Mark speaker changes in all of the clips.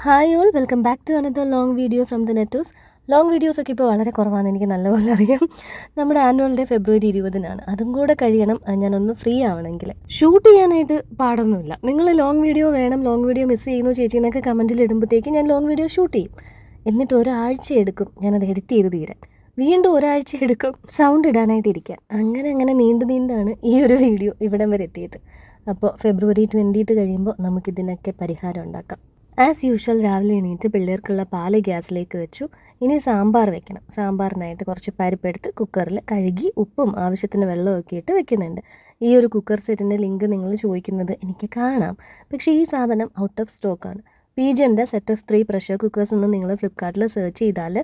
Speaker 1: Hi all, welcome back to another long video from the നെറ്റോസ്. Long വീഡിയോസൊക്കെ ഇപ്പോൾ വളരെ കുറവാണെന്ന് എനിക്ക് നല്ലപോലെ അറിയാം. നമ്മുടെ ആനുവൽ ഡേ ഫെബ്രുവരി 20-നാണ്. അതും കൂടെ കഴിയണം ഞാനൊന്ന് ഫ്രീ ആവണമെങ്കിൽ. ഷൂട്ട് ചെയ്യാനായിട്ട് പാടൊന്നുമില്ല. നിങ്ങൾ ലോങ് വീഡിയോ വേണം, ലോങ് വീഡിയോ മിസ് ചെയ്യുന്നു ചേച്ചി എന്നൊക്കെ കമൻറ്റിൽ ഇടുമ്പോഴത്തേക്ക് ഞാൻ ലോങ് വീഡിയോ ഷൂട്ട് ചെയ്യും. എന്നിട്ട് ഒരാഴ്ച എടുക്കും ഞാനത് എഡിറ്റ് ചെയ്ത് തീരാൻ. വീണ്ടും ഒരാഴ്ച എടുക്കും സൗണ്ട് ഇടാനായിട്ട് ഇരിക്കാൻ. അങ്ങനെ നീണ്ടാണ് ഈ ഒരു വീഡിയോ ഇവിടം വരെ എത്തിയത്. അപ്പോൾ ഫെബ്രുവരി 20 കഴിയുമ്പോൾ നമുക്കിതിനൊക്കെ പരിഹാരം ഉണ്ടാക്കാം. ആസ് യൂഷ്വൽ രാവിലെ എണീറ്റ് പിള്ളേർക്കുള്ള പാല് ഗ്യാസിലേക്ക് വെച്ചു. ഇനി സാമ്പാർ വെക്കണം. സാമ്പാറിനായിട്ട് കുറച്ച് പരിപ്പെടുത്ത് കുക്കറിൽ കഴുകി ഉപ്പും ആവശ്യത്തിന് വെള്ളമൊക്കെ ഇട്ട് വെക്കുന്നുണ്ട്. ഈ ഒരു കുക്കർ സെറ്റിൻ്റെ ലിങ്ക് നിങ്ങൾ ചോദിക്കുന്നത് എനിക്ക് കാണാം. പക്ഷേ ഈ സാധനം ഔട്ട് ഓഫ് സ്റ്റോക്കാണ്. പീജിയൻ്റെ സെറ്റ് ഓഫ് 3 പ്രഷർ കുക്കേഴ്സ് എന്ന് നിങ്ങൾ ഫ്ലിപ്കാർട്ടിൽ സെർച്ച് ചെയ്താൽ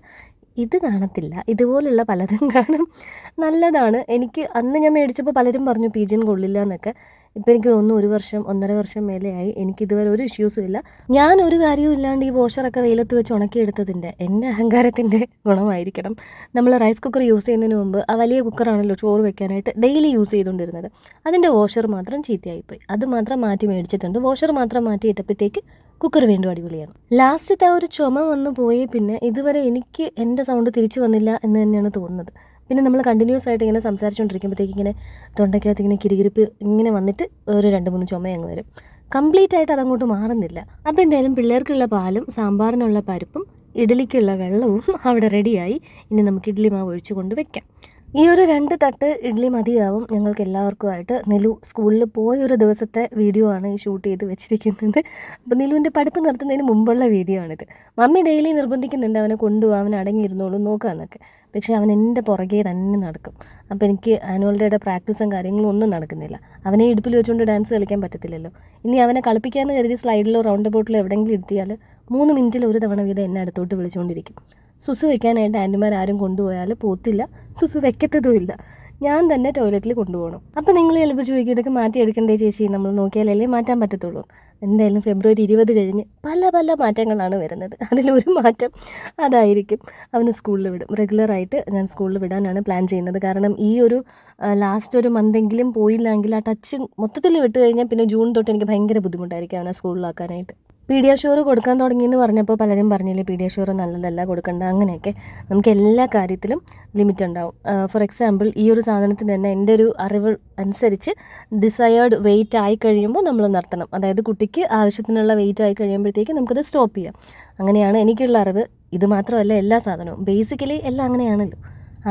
Speaker 1: ഇത് കാണത്തില്ല, ഇതുപോലുള്ള പലതും കാണും. നല്ലതാണ്. എനിക്ക് അന്ന് ഞാൻ മേടിച്ചപ്പോൾ പലരും പറഞ്ഞു പീജിയൻ കൊള്ളില്ല എന്നൊക്കെ. ഇപ്പോൾ എനിക്ക് തോന്നുന്നു 1-1.5 വർഷം മേലെയായി. എനിക്കിതുവരെ ഒരു ഇഷ്യൂസും ഇല്ല. ഞാൻ ഒരു കാര്യവും ഇല്ലാണ്ട് ഈ വാഷറൊക്കെ വെയിലത്ത് വെച്ച് ഉണക്കിയെടുത്തതിൻ്റെ എൻ്റെ അഹങ്കാരത്തിൻ്റെ ഗുണമായിരിക്കണം. നമ്മൾ റൈസ് കുക്കർ യൂസ് ചെയ്യുന്നതിന് മുമ്പ് ആ വലിയ കുക്കറാണല്ലോ ചോറ് വെക്കാനായിട്ട് ഡെയിലി യൂസ് ചെയ്തുകൊണ്ടിരുന്നത്. അതിൻ്റെ വാഷർ മാത്രം ചീത്തയായിപ്പോയി. അത് മാത്രം മാറ്റി മേടിച്ചിട്ടുണ്ട്. വാഷർ മാത്രം മാറ്റി ഇട്ടപ്പോഴത്തേക്ക് കുക്കർ വീണ്ടും അടിപൊളിയാണ്. ലാസ്റ്റത്തെ ആ ഒരു ചുമ വന്നു പോയി. പിന്നെ ഇതുവരെ എനിക്ക് എൻ്റെ സൗണ്ട് തിരിച്ചു വന്നില്ല എന്ന് തന്നെയാണ് തോന്നുന്നത്. പിന്നെ നമ്മൾ കണ്ടിന്യൂസ് ആയിട്ട് ഇങ്ങനെ സംസാരിച്ചുകൊണ്ടിരിക്കുമ്പോഴത്തേക്ക് ഇങ്ങനെ തൊണ്ടയ്ക്കകത്ത് ഇങ്ങനെ കിരികിരിപ്പ് ഇങ്ങനെ വന്നിട്ട് ഒരു 2-3 ചുമ അങ്ങ് വരും. കംപ്ലീറ്റ് ആയിട്ട് അതങ്ങോട്ട് മാറുന്നില്ല. അപ്പോൾ എന്തായാലും പിള്ളേർക്കുള്ള പാലും സാമ്പാറിനുള്ള പരിപ്പും ഇഡ്ഡലിക്കുള്ള വെള്ളവും അവിടെ റെഡിയായി. ഇനി നമുക്ക് ഇഡ്ഡലി മാവ് ഒഴിച്ചു കൊണ്ട് വെക്കാം. ഈ ഒരു 2 തട്ട് ഇഡ്ഡലി മതിയാവും ഞങ്ങൾക്ക് എല്ലാവർക്കുമായിട്ട്. നിലു സ്കൂളിൽ പോയൊരു ദിവസത്തെ വീഡിയോ ആണ് ഈ ഷൂട്ട് ചെയ്ത് വെച്ചിരിക്കുന്നത്. അപ്പോൾ നിലുവിൻ്റെ പഠിപ്പ് നിർത്തുന്നതിന് മുമ്പുള്ള വീഡിയോ ആണിത്. മമ്മി ഡെയിലി നിർബന്ധിക്കുന്നുണ്ട് അവനെ കൊണ്ടുപോകാൻ, അവൻ അടങ്ങിയിരുന്നോളൂ നോക്കാമെന്നൊക്കെ. പക്ഷേ അവൻ എൻ്റെ പുറകെ തന്നെ നടക്കും. അപ്പോൾ എനിക്ക് ആനുവൽ ഡേയുടെ പ്രാക്ടീസും കാര്യങ്ങളും ഒന്നും നടക്കുന്നില്ല. അവനെ ഇടുപ്പിൽ വെച്ചുകൊണ്ട് ഡാൻസ് കളിക്കാൻ പറ്റത്തില്ലല്ലോ. ഇനി അവനെ കളിപ്പിക്കാമെന്ന് കരുതി സ്ലൈഡിലോ റൗണ്ട് ബോട്ടിലോ എവിടെയെങ്കിലും ഇരുത്തിയാൽ 3 മിനിറ്റിൽ ഒരു തവണ വീതം എന്നെ അടുത്തോട്ട് വിളിച്ചുകൊണ്ടിരിക്കും. സുസു വെക്കാനായിട്ട് ആൻറ്റിമാരും കൊണ്ടുപോയാൽ പോത്തില്ല, സുസു വെക്കത്തതുമില്ല. ഞാൻ തന്നെ ടോയ്ലറ്റിൽ കൊണ്ടുപോകണം. അപ്പോൾ നിങ്ങൾ ചിലപ്പോൾ ചോദിക്കും ഇതൊക്കെ മാറ്റിയെടുക്കണ്ടേ ചേച്ചി, നമ്മൾ നോക്കിയാലല്ലേ മാറ്റാൻ പറ്റത്തുള്ളൂ. എന്തായാലും ഫെബ്രുവരി 20 കഴിഞ്ഞ് പല മാറ്റങ്ങളാണ് വരുന്നത്. അതിലൊരു മാറ്റം അതായിരിക്കും അവന് സ്കൂളിൽ വിടും. റെഗുലറായിട്ട് ഞാൻ സ്കൂളിൽ വിടാനാണ് പ്ലാൻ ചെയ്യുന്നത്. കാരണം ഈ ഒരു ലാസ്റ്റ് ഒരു മന്തെങ്കിലും പോയില്ലെങ്കിൽ ആ ടച്ച് മൊത്തത്തിൽ വിട്ട് കഴിഞ്ഞാൽ പിന്നെ ജൂൺ തൊട്ട് എനിക്ക് ഭയങ്കര ബുദ്ധിമുട്ടായിരിക്കും അവനെ സ്കൂളിലാക്കാനായിട്ട്. പീഡിയാഷ്യൂർ കൊടുക്കാൻ തുടങ്ങിയെന്ന് പറഞ്ഞപ്പോൾ പലരും പറഞ്ഞില്ലേ പീഡിയാഷ്യൂർ നല്ലതല്ല, കൊടുക്കണ്ട, അങ്ങനെയൊക്കെ. നമുക്ക് എല്ലാ കാര്യത്തിലും ലിമിറ്റ് ഉണ്ടാവും. ഫോർ എക്സാമ്പിൾ ഈ ഒരു സാധനത്തിന് തന്നെ എൻ്റെ ഒരു അറിവ് അനുസരിച്ച് ഡിസയേർഡ് വെയിറ്റ് ആയി കഴിയുമ്പോൾ നമ്മൾ നിർത്തണം. അതായത് കുട്ടിക്ക് ആവശ്യത്തിനുള്ള വെയിറ്റ് ആയി കഴിയുമ്പോഴത്തേക്ക് നമുക്കത് സ്റ്റോപ്പ് ചെയ്യാം. അങ്ങനെയാണ് എനിക്കുള്ള അറിവ്. ഇത് മാത്രമല്ല എല്ലാ സാധനവും ബേസിക്കലി എല്ലാം അങ്ങനെയാണല്ലോ.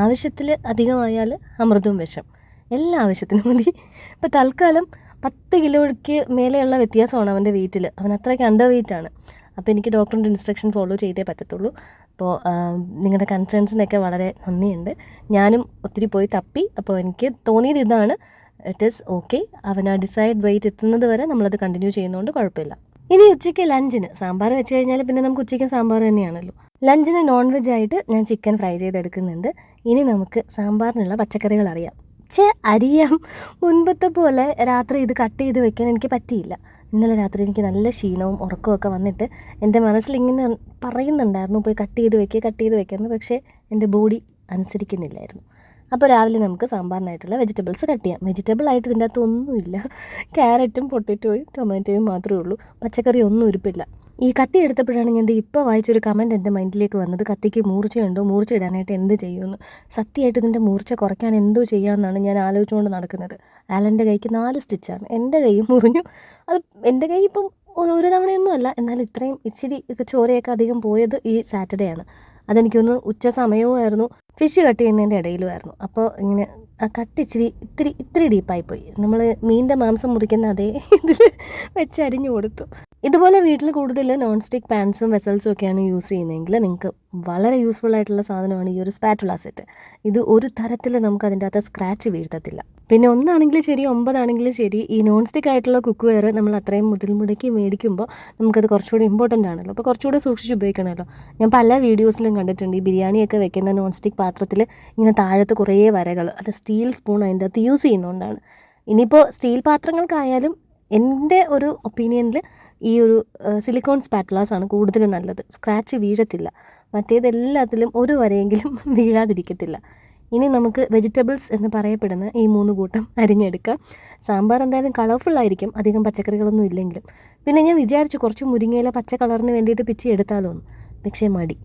Speaker 1: ആവശ്യത്തിൽ അധികമായാൽ അമൃതും വിഷം. എല്ലാ ആവശ്യത്തിനും മതി. ഇപ്പോൾ തൽക്കാലം 10 കിലോയ്ക്ക് മേലെയുള്ള വ്യത്യാസമാണ് അവൻ്റെ വെയിറ്റിൽ. അവൻ അത്രയ്ക്ക് അണ്ടർ വെയിറ്റാണ്. അപ്പോൾ എനിക്ക് ഡോക്ടറിൻ്റെ ഇൻസ്ട്രക്ഷൻ ഫോളോ ചെയ്തേ പറ്റത്തുള്ളൂ. അപ്പോൾ നിങ്ങളുടെ കൺസേൺസിനൊക്കെ വളരെ നന്ദിയുണ്ട്. ഞാനും ഒത്തിരി പോയി തപ്പി. അപ്പോൾ എനിക്ക് തോന്നിയത് ഇതാണ്, ഇറ്റ് ഈസ് ഓക്കെ. അവൻ ആ ഡിസൈഡ് വെയിറ്റ് എത്തുന്നത് വരെ നമ്മളത് കണ്ടിന്യൂ ചെയ്യുന്നതുകൊണ്ട് കുഴപ്പമില്ല. ഇനി ഉച്ചയ്ക്ക് ലഞ്ചിന് സാമ്പാർ വെച്ച് കഴിഞ്ഞാൽ പിന്നെ നമുക്ക് ഉച്ചയ്ക്ക് സാമ്പാർ തന്നെയാണല്ലോ. ലഞ്ചിന് നോൺ വെജ് ആയിട്ട് ഞാൻ ചിക്കൻ ഫ്രൈ ചെയ്തെടുക്കുന്നുണ്ട്. ഇനി നമുക്ക് സാമ്പാറിനുള്ള പച്ചക്കറികൾ അറിയാം. അറിയാം, മുൻപത്തെ പോലെ രാത്രി ഇത് കട്ട് ചെയ്ത് വെക്കാൻ എനിക്ക് പറ്റിയില്ല. ഇന്നലെ രാത്രി എനിക്ക് നല്ല ക്ഷീണവും ഉറക്കമൊക്കെ വന്നിട്ട് എൻ്റെ മനസ്സിലിങ്ങനെ പറയുന്നുണ്ടായിരുന്നു പോയി കട്ട് ചെയ്ത് വെക്കാമെന്ന്. പക്ഷേ എൻ്റെ ബോഡി അനുസരിക്കുന്നില്ലായിരുന്നു. അപ്പോൾ രാവിലെ നമുക്ക് സാമ്പാറിനായിട്ടുള്ള വെജിറ്റബിൾസ് കട്ട് ചെയ്യാം. വെജിറ്റബിളായിട്ട് ഇതിൻ്റെ അകത്ത് ഒന്നുമില്ല. ക്യാരറ്റും പൊട്ടറ്റോയും ടൊമാറ്റോയും മാത്രമേ ഉള്ളൂ. പച്ചക്കറി ഒന്നും ഇരിപ്പില്ല. ഈ കത്തി എടുത്തപ്പോഴാണ് ഞാൻ ഇപ്പോൾ വായിച്ചൊരു കമൻറ്റ് എൻ്റെ മൈൻഡിലേക്ക് വന്നത്. കത്തിക്ക് മൂർച്ചയുണ്ടോ, മൂർച്ച ഇടാനായിട്ട് എന്ത് ചെയ്യുമെന്ന്. സത്യമായിട്ട് ഇതിൻ്റെ മൂർച്ച കുറയ്ക്കാൻ എന്തോ ചെയ്യാമെന്നാണ് ഞാൻ ആലോചിച്ചുകൊണ്ട് നടക്കുന്നത്. ആലൻ്റെ കൈക്ക് 4 സ്റ്റിച്ചാണ്. എൻ്റെ കൈ മുറിഞ്ഞു. അത് എൻ്റെ കൈ ഇപ്പം ഒരു തവണയൊന്നും അല്ല, എന്നാൽ ഇത്രയും ഇച്ചിരി ചോരയൊക്കെ അധികം പോയത് ഈ സാറ്റർഡേ ആണ്. അതെനിക്കൊന്ന് ഉച്ച സമയവുമായിരുന്നു, ഫിഷ് കട്ട് ചെയ്യുന്നതിൻ്റെ ഇടയിലുമായിരുന്നു. അപ്പോൾ ഇങ്ങനെ ആ കട്ട് ഇത്തിരി ഡീപ്പായിപ്പോയി. നമ്മൾ മീനിൻ്റെ മാംസം മുറിക്കുന്ന അതേ ഇതിൽ വെച്ച് അരിഞ്ഞു കൊടുത്തു. ഇതുപോലെ വീട്ടിൽ കൂടുതൽ നോൺ സ്റ്റിക്ക് പാൻസും വെസൽസും ഒക്കെയാണ് യൂസ് ചെയ്യുന്നതെങ്കിൽ നിങ്ങൾക്ക് വളരെ യൂസ്ഫുൾ ആയിട്ടുള്ള സാധനമാണ് ഈ ഒരു സ്പാറ്റുല സെറ്റ്. ഇത് ഒരു തരത്തിൽ നമുക്ക് അതിൻ്റെ അകത്ത് സ്ക്രാച്ച് വീഴ്ത്തത്തില്ല. പിന്നെ 1 ആണെങ്കിലും ശരി 9 ആണെങ്കിലും ശരി, ഈ നോൺ സ്റ്റിക്ക് ആയിട്ടുള്ള കുക്ക് വെയർ നമ്മൾ അത്രയും മുതൽമുടക്കി മേടിക്കുമ്പോൾ നമുക്കത് കുറച്ചുകൂടി ഇമ്പോർട്ടൻ്റ് ആണല്ലോ. അപ്പോൾ കുറച്ചുകൂടെ സൂക്ഷിച്ച് ഉപയോഗിക്കണമല്ലോ. ഞാൻ പല വീഡിയോസിലും കണ്ടിട്ടുണ്ട് ഈ ബിരിയാണിയൊക്കെ വെക്കുന്ന നോൺ സ്റ്റിക്ക് പാത്രത്തിൽ ഇങ്ങനെ താഴത്ത് കുറേ വരകൾ. അത് സ്റ്റീൽ സ്പൂൺ അതിൻ്റെ അകത്ത് യൂസ് ചെയ്യുന്നതുകൊണ്ടാണ്. ഇനിയിപ്പോൾ സ്റ്റീൽ പാത്രങ്ങൾക്കായാലും എൻ്റെ ഒരു ഒപ്പീനിയനിൽ ഈ ഒരു സിലിക്കോൺ സ്പാറ്റുലാസാണ് കൂടുതലും നല്ലത്. സ്ക്രാച്ച് വീഴത്തില്ല. മറ്റേതെല്ലാത്തിലും ഒരു വരെയെങ്കിലും വീഴാതിരിക്കത്തില്ല. ഇനി നമുക്ക് വെജിറ്റബിൾസ് എന്ന് പറയപ്പെടുന്ന ഈ 3 കൂട്ടം അരിഞ്ഞെടുക്കാം. സാമ്പാർ എന്തായാലും കളർഫുൾ ആയിരിക്കും, അധികം പച്ചക്കറികളൊന്നും ഇല്ലെങ്കിലും. പിന്നെ ഞാൻ വിചാരിച്ചു കുറച്ച് മുരിങ്ങയില പച്ച കളറിന് വേണ്ടിയിട്ട് പിച്ചി എടുത്താലോ എന്ന്. പക്ഷേ മടി.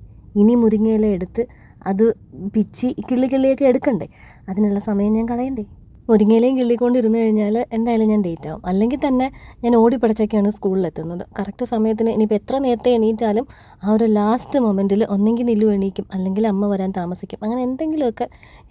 Speaker 1: ഇനി മുരിങ്ങയില എടുത്ത് അത് പിച്ചി കിള്ളിയൊക്കെ എടുക്കണ്ടേ, അതിനുള്ള സമയം ഞാൻ കളയണ്ടേ. മുരിങ്ങയിലയും കിള്ളിക്കൊണ്ടിരുന്ന് കഴിഞ്ഞാൽ എന്തായാലും ഞാൻ ലേറ്റ് ആവും. അല്ലെങ്കിൽ തന്നെ ഞാൻ ഓടിപ്പടച്ചൊക്കെയാണ് സ്കൂളിലെത്തുന്നത്. കറക്റ്റ് സമയത്തിന് ഇനിയിപ്പോൾ എത്ര നേരത്തെ എണീറ്റാലും ആ ഒരു ലാസ്റ്റ് മൊമെൻറ്റിൽ ഒന്നെങ്കിൽ നില്ലു എണീക്കും, അല്ലെങ്കിൽ അമ്മ വരാൻ താമസിക്കും. അങ്ങനെ എന്തെങ്കിലുമൊക്കെ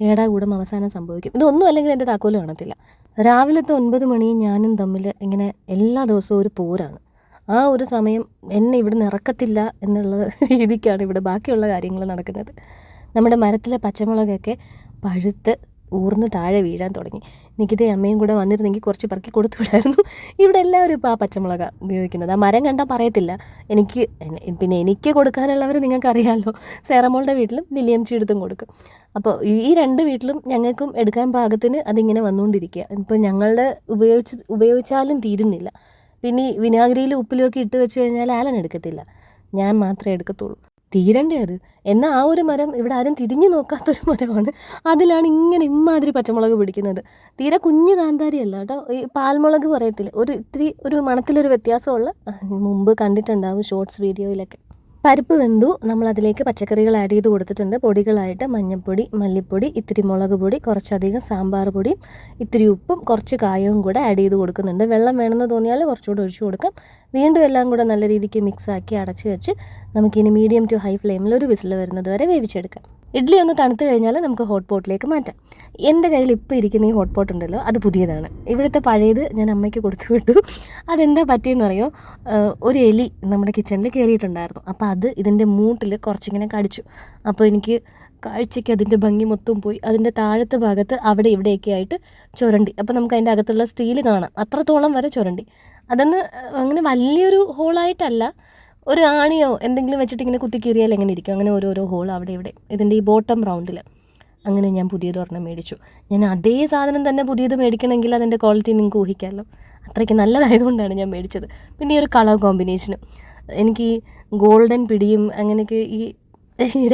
Speaker 1: ഏടാകൂടം അവസാനം സംഭവിക്കും. ഇതൊന്നും അല്ലെങ്കിൽ എൻ്റെ താക്കോല് കാണത്തില്ല. രാവിലത്തെ 9 മണിയും ഞാനും തമ്മിൽ ഇങ്ങനെ എല്ലാ ദിവസവും ഒരു പോരാണ്. ആ ഒരു സമയം എന്നെ ഇവിടുന്ന് ഇറക്കത്തില്ല എന്നുള്ള രീതിക്കാണ് ഇവിടെ ബാക്കിയുള്ള കാര്യങ്ങൾ നടക്കുന്നത്. നമ്മുടെ മരത്തിലെ പച്ചമുളകൊക്കെ പഴുത്ത് ഊർന്ന് താഴെ വീഴാൻ തുടങ്ങി. നികിതേ അമ്മയും കൂടെ വന്നിരുന്നെങ്കിൽ കുറച്ച് പറക്കി കൊടുത്തു വിടായിരുന്നു. ഇവിടെ എല്ലാവരും ഇപ്പോൾ ആ പച്ചമുളക ഉപയോഗിക്കുന്നത്. ആ മരം കണ്ടാൽ പറയത്തില്ല. എനിക്ക് കൊടുക്കാനുള്ളവർ നിങ്ങൾക്കറിയാമല്ലോ, സേറമോളുടെ വീട്ടിലും ലില്ലിയമ്മച്ചി എടുത്തും കൊടുക്കും. അപ്പോൾ ഈ 2 വീട്ടിലും ഞങ്ങൾക്കും എടുക്കാൻ പാകത്തിന് അതിങ്ങനെ വന്നുകൊണ്ടിരിക്കുക. ഇപ്പോൾ ഞങ്ങളുടെ ഉപയോഗിച്ചാലും തീരുന്നില്ല. പിന്നെ ഈ വിനാഗിരിയിലും ഉപ്പിലും ഒക്കെ ഇട്ട് വെച്ച് കഴിഞ്ഞാൽ ആലൻ എടുക്കത്തില്ല, ഞാൻ മാത്രമേ എടുക്കത്തുള്ളൂ. തീരണ്ടേ അത്. എന്നാൽ ആ ഒരു മരം ഇവിടെ ആരും തിരിഞ്ഞു നോക്കാത്തൊരു മരമാണ്. അതിലാണ് ഇങ്ങനെ ഇമ്മാതിരി പച്ചമുളക് പിടിക്കുന്നത്. തീരെ കുഞ്ഞു കാന്താരിയല്ല കേട്ടോ, ഈ പാൽമുളക് പറയത്തില്ല, ഇത്തിരി ഒരു മണത്തിലൊരു വ്യത്യാസമുള്ള, മുമ്പ് കണ്ടിട്ടുണ്ടാവും ഷോർട്സ് വീഡിയോയിലൊക്കെ. പരിപ്പ് വെന്തു. നമ്മളതിലേക്ക് പച്ചക്കറികൾ ആഡ് ചെയ്ത് കൊടുത്തിട്ടുണ്ട്. പൊടികളായിട്ട് മഞ്ഞൾപ്പൊടി, മല്ലിപ്പൊടി, ഇത്തിരി മുളക് പൊടി, കുറച്ചധികം സാമ്പാർ പൊടിയും ഇത്തിരി ഉപ്പും കുറച്ച് കായവും കൂടെ ആഡ് ചെയ്ത് കൊടുക്കുന്നുണ്ട്. വെള്ളം വേണമെന്ന് തോന്നിയാൽ കുറച്ചുകൂടെ ഒഴിച്ചു കൊടുക്കാം. വീണ്ടും എല്ലാം കൂടെ നല്ല രീതിക്ക് മിക്സാക്കി അടച്ച് വെച്ച് നമുക്കിനി മീഡിയം ടു ഹൈ ഫ്ലെയിമിൽ ഒരു വിസിൽ വരുന്നത് വരെ വേവിച്ചെടുക്കാം. ഇഡ്ഡലി ഒന്ന് തണുത്ത് കഴിഞ്ഞാൽ നമുക്ക് ഹോട്ട് പോട്ടിലേക്ക് മാറ്റാം. എൻ്റെ കയ്യിൽ ഇപ്പോൾ ഇരിക്കുന്ന ഈ ഹോട്ട് പോട്ട് ഉണ്ടല്ലോ, അത് പുതിയതാണ്. ഇവിടുത്തെ പഴയത് ഞാൻ അമ്മയ്ക്ക് കൊടുത്തു വിട്ടു. അതെന്താ പറ്റിയെന്നറിയോ, ഒരു എലി നമ്മുടെ കിച്ചണിൽ കയറിയിട്ടുണ്ടായിരുന്നു. അപ്പോൾ അത് ഇതിൻ്റെ മൂട്ടിൽ കുറച്ചിങ്ങനെ കടിച്ചു. അപ്പോൾ എനിക്ക് കാഴ്ചയ്ക്ക് അതിൻ്റെ ഭംഗി മൊത്തം പോയി. അതിൻ്റെ താഴത്തെ ഭാഗത്ത് അവിടെ ഇവിടെയൊക്കെ ആയിട്ട് ചുരണ്ടി. അപ്പോൾ നമുക്ക് അതിൻ്റെ അകത്തുള്ള സ്റ്റീൽ കാണാം, അത്രത്തോളം വരെ ചുരണ്ടി. അതൊന്ന് അങ്ങനെ വലിയൊരു ഹോളായിട്ടല്ല, ഒരു ആണിയോ എന്തെങ്കിലും വെച്ചിട്ട് ഇങ്ങനെ കുത്തി കീറിയാൽ എങ്ങനെ ഇരിക്കും, അങ്ങനെ ഓരോരോ ഹോൾ അവിടെ ഇവിടെ ഇതിൻ്റെ ഈ ബോട്ടം റൗണ്ടിൽ. അങ്ങനെ ഞാൻ പുതിയതൊരെണ്ണം മേടിച്ചു. ഞാൻ അതേ സാധനം തന്നെ പുതിയത് മേടിക്കണമെങ്കിൽ അതിൻ്റെ ക്വാളിറ്റി നിങ്ങൾക്ക് ഊഹിക്കാമല്ലോ, അത്രയ്ക്ക് നല്ലതായതുകൊണ്ടാണ് ഞാൻ മേടിച്ചത്. പിന്നെ ഈ ഒരു കളർ കോമ്പിനേഷനും എനിക്ക് ഈ ഗോൾഡൻ പിടിയും അങ്ങനെയൊക്കെ ഈ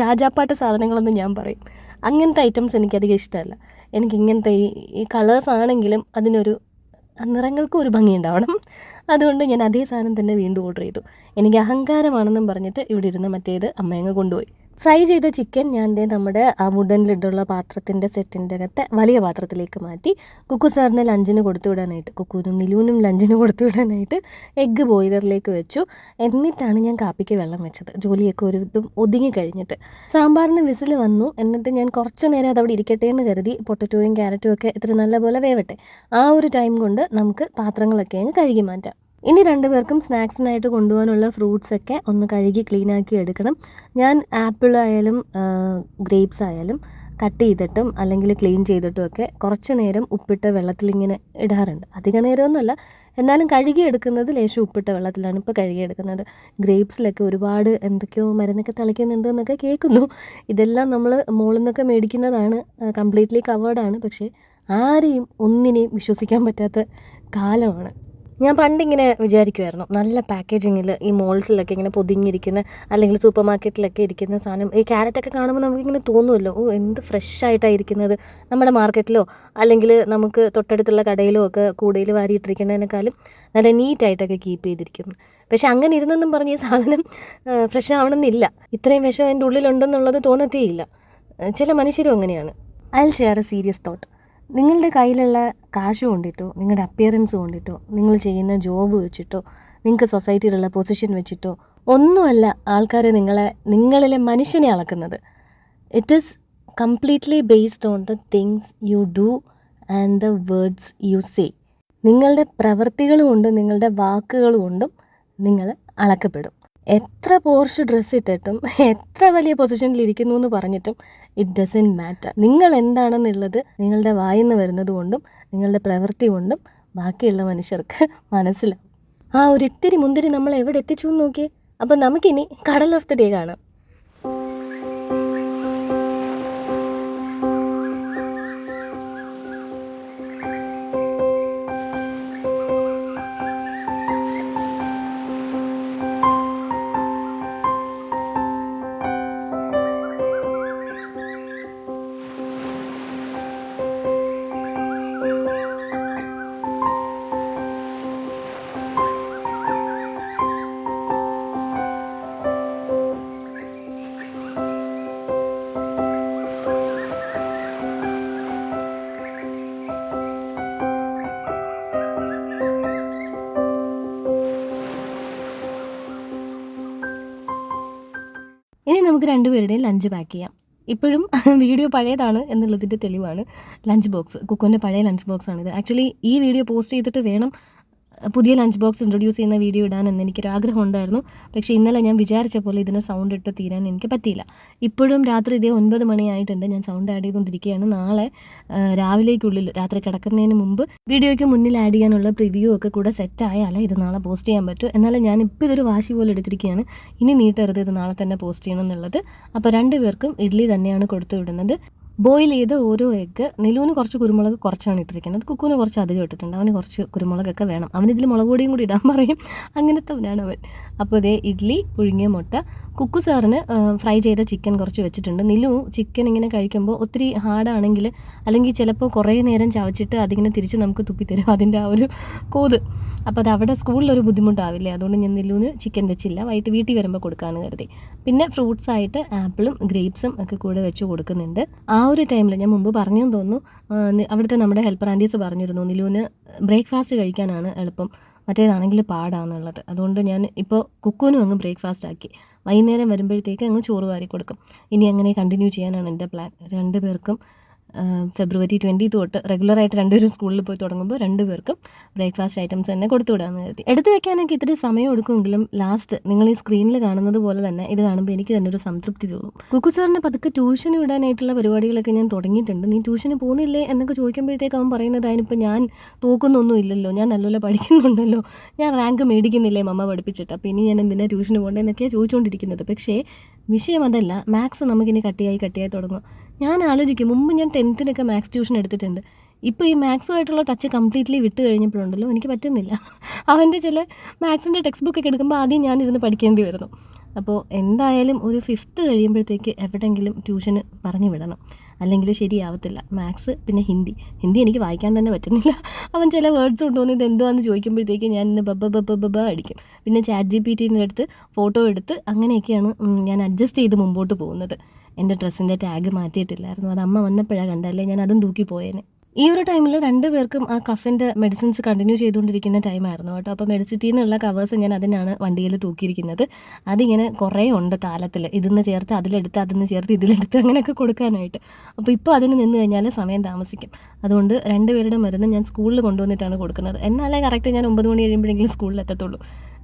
Speaker 1: രാജാപ്പാട്ട് സാധനങ്ങളൊന്നും ഞാൻ പറയും, അങ്ങനത്തെ ഐറ്റംസ് എനിക്കധികം ഇഷ്ടമല്ല. എനിക്കിങ്ങനത്തെ ഈ കളേഴ്സ് ആണെങ്കിലും അതിനൊരു നിറങ്ങൾക്കും ഒരു ഭംഗി ഉണ്ടാവണം. അതുകൊണ്ട് ഞാൻ അതേ സാധനം തന്നെ വീണ്ടും ഓർഡർ ചെയ്തു. എനിക്ക് അഹങ്കാരമാണെന്നും പറഞ്ഞിട്ട് ഇവിടെ ഇരുന്ന് മറ്റേത് അമ്മയങ്ങ് കൊണ്ടുപോയി. ഫ്രൈ ചെയ്ത ചിക്കൻ ഞാൻ നമ്മുടെ ആ വുഡൻ ലിഡുള്ള പാത്രത്തിൻ്റെ സെറ്റിൻ്റെ അകത്ത് വലിയ പാത്രത്തിലേക്ക് മാറ്റി. കുക്കു സാറിന് ലഞ്ചിന് കൊടുത്തു വിടാനായിട്ട്, കുക്കുവിനും നിലുവിനും ലഞ്ചിന് കൊടുത്തു വിടാനായിട്ട് എഗ്ഗ് ബോയിലറിലേക്ക് വെച്ചു. എന്നിട്ടാണ് ഞാൻ കാപ്പിക്ക് വെള്ളം വെച്ചത്, ജോലിയൊക്കെ ഒരു ഇതും ഒതുങ്ങി കഴിഞ്ഞിട്ട്. സാമ്പാറിന് വിസിൽ വന്നു. എന്നിട്ട് ഞാൻ കുറച്ച് നേരം അതവിടെ ഇരിക്കട്ടെ എന്ന് കരുതി. പൊട്ടറ്റോയും ക്യാരറ്റും ഒക്കെ ഇത്ര നല്ലപോലെ വേവട്ടെ. ആ ഒരു ടൈം കൊണ്ട് നമുക്ക് പാത്രങ്ങളൊക്കെ അങ്ങ് കഴുകി മാറ്റാം. ഇനി 2 പേർക്കും സ്നാക്സിനായിട്ട് കൊണ്ടുപോകാനുള്ള ഫ്രൂട്ട്സൊക്കെ ഒന്ന് കഴുകി ക്ലീനാക്കി എടുക്കണം. ഞാൻ ആപ്പിൾ ആയാലും ഗ്രേപ്സ് ആയാലും കട്ട് ചെയ്തിട്ടും അല്ലെങ്കിൽ ക്ലീൻ ചെയ്തിട്ടും ഒക്കെ കുറച്ച് നേരം ഉപ്പിട്ട വെള്ളത്തിലിങ്ങനെ ഇടാറുണ്ട്. അധിക നേരമൊന്നുമല്ല, എന്നാലും കഴുകിയെടുക്കുന്നത് ലേശം ഉപ്പിട്ട വെള്ളത്തിലാണ് ഇപ്പോൾ കഴുകിയെടുക്കുന്നത്. ഗ്രേപ്സിലൊക്കെ ഒരുപാട് എന്തൊക്കെയോ മരുന്നൊക്കെ തളിക്കുന്നുണ്ട് എന്നൊക്കെ കേൾക്കുന്നു. ഇതെല്ലാം നമ്മൾ മോളിൽ നിന്നൊക്കെ മേടിക്കുന്നതാണ്, കംപ്ലീറ്റ്ലി കവേർഡാണ്. പക്ഷേ ആരെയും ഒന്നിനെയും വിശ്വസിക്കാൻ പറ്റാത്ത കാലമാണ്. ഞാൻ പണ്ടിങ്ങനെ വിചാരിക്കുമായിരുന്നു, നല്ല പാക്കേജിങ്ങിൽ ഈ മോൾസിലൊക്കെ ഇങ്ങനെ പൊതിഞ്ഞിരിക്കുന്ന, അല്ലെങ്കിൽ സൂപ്പർ മാർക്കറ്റിലൊക്കെ ഇരിക്കുന്ന സാധനം, ഈ ക്യാരറ്റൊക്കെ കാണുമ്പോൾ നമുക്കിങ്ങനെ തോന്നുമല്ലോ, ഓ എന്ത് ഫ്രഷ് ആയിട്ടാണ് ഇരിക്കുന്നത്. നമ്മുടെ മാർക്കറ്റിലോ അല്ലെങ്കിൽ നമുക്ക് തൊട്ടടുത്തുള്ള കടയിലോ ഒക്കെ കൂടയിൽ വാരിയിട്ടിരിക്കുന്നതിനേക്കാളും നല്ല നീറ്റായിട്ടൊക്കെ കീപ്പ് ചെയ്തിരിക്കുന്നു. പക്ഷെ അങ്ങനെ ഇരുന്നെന്നും പറഞ്ഞ് ഈ സാധനം ഫ്രഷ് ആവണമെന്നില്ല. ഇത്രയും വിഷം എൻ്റെ ഉള്ളിലുണ്ടെന്നുള്ളത് തോന്നത്തേയില്ല. ചില മനുഷ്യരും അങ്ങനെയാണ്. I will share A serious thought. നിങ്ങളുടെ കയ്യിലുള്ള കാശ് കൊണ്ടിട്ടോ, നിങ്ങളുടെ അപ്പിയറൻസ് കൊണ്ടിട്ടോ, നിങ്ങൾ ചെയ്യുന്ന ജോബ് വെച്ചിട്ടോ, നിങ്ങൾക്ക് സൊസൈറ്റിയിലുള്ള പൊസിഷൻ വെച്ചിട്ടോ ഒന്നുമല്ല ആൾക്കാരെ നിങ്ങളിലെ മനുഷ്യനെ അളക്കുന്നത്. It is completely based on the things you do and the words you say. നിങ്ങളുടെ പ്രവൃത്തികൾ കൊണ്ടും നിങ്ങളുടെ വാക്കുകൾ കൊണ്ടും നിങ്ങൾ അളക്കപ്പെടും. എത്ര പോർഷ് ഡ്രസ്സ് ഇട്ടിട്ടും എത്ര വലിയ പൊസിഷനിൽ ഇരിക്കുന്നു എന്ന് പറഞ്ഞിട്ടും ഇറ്റ് ഡസൻറ്റ് മാറ്റർ. നിങ്ങൾ എന്താണെന്നുള്ളത് നിങ്ങളുടെ വായിൽ നിന്ന് വരുന്നത് കൊണ്ടും നിങ്ങളുടെ പ്രവൃത്തി കൊണ്ടും ബാക്കിയുള്ള മനുഷ്യർക്ക് മനസ്സിലാവും. ആ ഒരു ഇത്തിരി മുന്തിരി നമ്മൾ എവിടെ എത്തിച്ചു എന്ന് നോക്കിയേ. അപ്പോൾ നമുക്കിനി കടൽ ഓഫ് ദി ഡേ കാണാം. നമുക്ക് രണ്ടുപേരുടെയും ലഞ്ച് പാക്ക് ചെയ്യാം. ഇപ്പോഴും വീഡിയോ പഴയതാണ് എന്നുള്ളതിൻ്റെ തെളിവാണ് ലഞ്ച് ബോക്സ്. കുക്കുവിൻ്റെ പഴയ ലഞ്ച് ബോക്സാണിത്. ആക്ച്വലി ഈ വീഡിയോ പോസ്റ്റ് ചെയ്തിട്ട് വേണം പുതിയ ലഞ്ച് ബോക്സ് ഇൻട്രൊഡ്യൂസ് ചെയ്യുന്ന വീഡിയോ ഇടാനെന്ന് എനിക്കൊരു ആഗ്രഹം ഉണ്ടായിരുന്നു. പക്ഷേ ഇന്നലെ ഞാൻ വിചാരിച്ച പോലെ ഇതിന് സൗണ്ട് ഇട്ട് തീരാൻ എനിക്ക് പറ്റിയില്ല. ഇപ്പോഴും രാത്രി ഇതേ 9 മണിയായിട്ടുണ്ട്. ഞാൻ സൗണ്ട് ആഡ് ചെയ്തുകൊണ്ടിരിക്കുകയാണ്. നാളെ രാവിലേക്കുള്ളിൽ രാത്രി കിടക്കുന്നതിന് മുമ്പ് വീഡിയോയ്ക്ക് മുന്നിൽ ആഡ് ചെയ്യാനുള്ള പ്രിവ്യൂ ഒക്കെ കൂടെ സെറ്റ് ആയാലേ ഇത് നാളെ പോസ്റ്റ് ചെയ്യാൻ പറ്റൂ. എന്നാലും ഞാൻ ഇപ്പോൾ ഇതൊരു വാശി പോലെ എടുത്തിരിക്കുകയാണ്. ഇനി നീട്ടരുത്, ഇത് നാളെ തന്നെ പോസ്റ്റ് ചെയ്യണം എന്നുള്ളത്. അപ്പോൾ 2 പേർക്കും ഇഡ്ഡലി തന്നെയാണ് കൊടുത്തു വിടുന്നത്. ബോയിൽ ചെയ്ത് ഓരോ എഗ്ഗ്. നിലുവിന് കുറച്ച് കുരുമുളക് കുറച്ചാണ് ഇട്ടിരിക്കുന്നത്. കുക്കുവിന് കുറച്ച് അധികം ഇട്ടിട്ടുണ്ട്. അവന് കുറച്ച് കുരുമുളകൊക്കെ വേണം. അവനിതിൽ മുളക് പൊടിയും കൂടി ഇടാൻ പറയും. അങ്ങനത്തവനാണ് അവൻ. അപ്പോൾ ഇതേ ഇഡ്ഡലി, പുഴുങ്ങിയ മുട്ട. കുക്കു സാറിന് ഫ്രൈ ചെയ്ത ചിക്കൻ കുറച്ച് വെച്ചിട്ടുണ്ട്. നിലു ചിക്കൻ ഇങ്ങനെ കഴിക്കുമ്പോൾ ഒത്തിരി ഹാർഡാണെങ്കിൽ അല്ലെങ്കിൽ ചിലപ്പോൾ കുറേ നേരം ചവച്ചിട്ട് അതിങ്ങനെ തിരിച്ച് നമുക്ക് തുപ്പിത്തരും, അതിൻ്റെ ആ ഒരു കോത്. അപ്പോൾ അത് അവിടെ സ്കൂളിലൊരു ബുദ്ധിമുട്ടാവില്ലേ, അതുകൊണ്ട് ഞാൻ നിലുവിന് ചിക്കൻ വെച്ചില്ല. വൈകിട്ട് വീട്ടിൽ വരുമ്പോൾ കൊടുക്കാമെന്ന് കരുതി. പിന്നെ ഫ്രൂട്ട്സ് ആയിട്ട് ആപ്പിളും ഗ്രേപ്സും ഒക്കെ കൂടെ വെച്ച് കൊടുക്കുന്നുണ്ട്. ആ ഒരു ടൈമിൽ ഞാൻ മുമ്പ് പറഞ്ഞെന്ന് തോന്നുന്നു, അവിടുത്തെ നമ്മുടെ ഹെൽപ്പർ ആൻറ്റീസ് പറഞ്ഞിരുന്നു നിലുവിന് ബ്രേക്ക്ഫാസ്റ്റ് കഴിക്കാനാണ് എളുപ്പം, മറ്റേതാണെങ്കിൽ പാടാന്നുള്ളത്. അതുകൊണ്ട് ഞാൻ ഇപ്പോൾ കുക്കുവിനും അങ്ങ് ബ്രേക്ക്ഫാസ്റ്റ് ആക്കി. വൈകുന്നേരം വരുമ്പോഴത്തേക്ക് അങ്ങ് ചോറ് വാരി കൊടുക്കും. ഇനി അങ്ങനെ കണ്ടിന്യൂ ചെയ്യാനാണ് എൻ്റെ പ്ലാൻ. 2 പേർക്കും ഫെബ്രുവരി 20 തൊട്ട് റെഗുലറായിട്ട് 2 പേരും സ്കൂളിൽ പോയി തുടങ്ങുമ്പോൾ 2 പേർക്കും ബ്രേക്ക്ഫാസ്റ്റ് ഐറ്റംസ് തന്നെ കൊടുത്തു വിടാമെന്ന് കരുതി. എടുത്ത് വെക്കാനൊക്കെ ഇത്തിരി സമയം എടുക്കുമെങ്കിലും ലാസ്റ്റ് നിങ്ങൾ ഈ സ്ക്രീനിൽ കാണുന്നത് പോലെ തന്നെ ഇത് കാണുമ്പോൾ എനിക്ക് തന്നെ ഒരു സംതൃപ്തി തോന്നും. കുക്കു സാറിനെ പതുക്കെ ട്യൂഷന് വിടാനായിട്ടുള്ള പരിപാടികളൊക്കെ ഞാൻ തുടങ്ങിയിട്ടുണ്ട്. നീ ട്യൂഷന് പോകുന്നില്ലേ എന്നൊക്കെ ചോദിക്കുമ്പോഴത്തേക്ക് അവൻ പറയുന്നത്, അതിനിപ്പോൾ ഞാൻ തോക്കുന്നൊന്നും ഇല്ലല്ലോ, ഞാൻ നല്ലപോലെ പഠിക്കുന്നുണ്ടല്ലോ, ഞാൻ റാങ്ക് മേടിക്കുന്നില്ലേ മമ്മ പഠിപ്പിച്ചിട്ട്, അപ്പോൾ ഇനി ഞാൻ എന്തിനാ ട്യൂഷന് പോകേണ്ടതെന്നൊക്കെയാണ് ചോദിച്ചുകൊണ്ടിരിക്കുന്നത്. പക്ഷേ വിഷയം അതല്ല. മാത്സ് നമുക്കിനി കട്ടിയായി തുടങ്ങും. ഞാൻ ആലോചിക്കും, മുമ്പ് ഞാൻ 10th മാത്സ് ട്യൂഷൻ എടുത്തിട്ടുണ്ട്. ഇപ്പോൾ ഈ മാത്സുമായിട്ടുള്ള ടച്ച് കംപ്ലീറ്റ്ലി വിട്ട് കഴിഞ്ഞപ്പോഴുണ്ടല്ലോ എനിക്ക് പറ്റുന്നില്ല. അവൻ്റെ ചില മാത്സിൻ്റെ ടെക്സ്റ്റ് ബുക്കൊക്കെ എടുക്കുമ്പോൾ ആദ്യം ഞാനിരുന്ന് പഠിക്കേണ്ടി വരുന്നു. അപ്പോൾ എന്തായാലും ഒരു 5th കഴിയുമ്പോഴത്തേക്ക് എവിടെയെങ്കിലും ട്യൂഷന് പറഞ്ഞു വിടണം, അല്ലെങ്കിൽ ശരിയാവത്തില്ല. മാത്സ് പിന്നെ ഹിന്ദി എനിക്ക് വായിക്കാൻ തന്നെ പറ്റുന്നില്ല. അവൻ ചില വേർഡ്സ് കൊണ്ടുവന്ന് ഇത് എന്തുവാന്ന് ചോദിക്കുമ്പോഴത്തേക്ക് ഞാൻ ഇന്ന് ബബ്ബ അടിക്കും. പിന്നെ ChatGPTൻ്റെ അടുത്ത് ഫോട്ടോ എടുത്ത് അങ്ങനെയൊക്കെയാണ് ഞാൻ അഡ്ജസ്റ്റ് ചെയ്ത് മുമ്പോട്ട് പോകുന്നത്. എൻ്റെ ഡ്രസ്സിൻ്റെ ടാഗ് മാറ്റിയിട്ടില്ലായിരുന്നു, അത് അമ്മ വന്നപ്പോഴാണ് കണ്ടല്ലേ, ഞാൻ അതും തൂക്കി പോയേനെ. ഈ ഒരു ടൈമിൽ 2 പേർക്കും ആ കഫിൻ്റെ മെഡിസിൻസ് കണ്ടിന്യൂ ചെയ്തുകൊണ്ടിരിക്കുന്ന ടൈമായിരുന്നു കേട്ടോ. അപ്പോൾ മെഡിസിറ്റിയിൽ നിന്നുള്ള കവേഴ്സ് ഞാൻ അതിനാണ് വണ്ടിയിൽ തൂക്കിയിരിക്കുന്നത്. അതിങ്ങനെ കുറേ ഉണ്ട് താലത്തിൽ, ഇതിന്ന് ചേർത്ത് അതിലെടുത്ത് അതിന്ന് ചേർത്ത് ഇതിലെടുത്ത് അങ്ങനെയൊക്കെ കൊടുക്കാനായിട്ട്. അപ്പോൾ ഇപ്പോൾ അതിന് നിന്ന് കഴിഞ്ഞാൽ സമയം താമസിക്കും. അതുകൊണ്ട് 2 പേരുടെ മരുന്ന് ഞാൻ സ്കൂളിൽ കൊണ്ടുവന്നിട്ടാണ് കൊടുക്കുന്നത്. എന്നാലേ കറക്റ്റ് ഞാൻ 9 മണി കഴിയുമ്പോഴെങ്കിലും സ്കൂളിൽ എത്തത്തുള്ളൂ.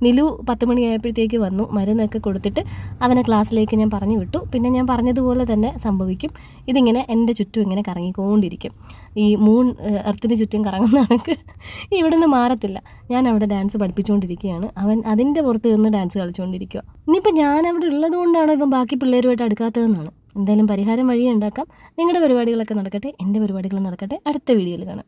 Speaker 1: നിലു 10 മണിയായപ്പോഴത്തേക്ക് വന്നു. മരുന്നൊക്കെ കൊടുത്തിട്ട് അവനെ ക്ലാസ്സിലേക്ക് ഞാൻ പറഞ്ഞു വിട്ടു. പിന്നെ ഞാൻ പറഞ്ഞതുപോലെ തന്നെ സംഭവിക്കും. ഇതിങ്ങനെ എൻ്റെ ചുറ്റും ഇങ്ങനെ കറങ്ങിക്കൊണ്ടിരിക്കും. ഈ മൂൺ എർത്തിന് ചുറ്റും കറങ്ങുന്ന കണക്ക് ഇവിടെ നിന്ന് മാറത്തില്ല. ഞാൻ അവിടെ ഡാൻസ് പഠിപ്പിച്ചുകൊണ്ടിരിക്കുകയാണ്, അവൻ അതിൻ്റെ പുറത്ത് നിന്ന് ഡാൻസ് കളിച്ചുകൊണ്ടിരിക്കുക. ഇനിയിപ്പോൾ ഞാൻ അവിടെ ഉള്ളത് കൊണ്ടാണോ ഇപ്പം ബാക്കി പിള്ളേരുമായിട്ട് അടുക്കാത്തതെന്നാണ്. എന്തായാലും പരിഹാരം വഴിയെ ഉണ്ടാക്കാം. നിങ്ങളുടെ പരിപാടികളൊക്കെ നടക്കട്ടെ, എൻ്റെ പരിപാടികൾ നടക്കട്ടെ. അടുത്ത വീഡിയോയിൽ കാണാം.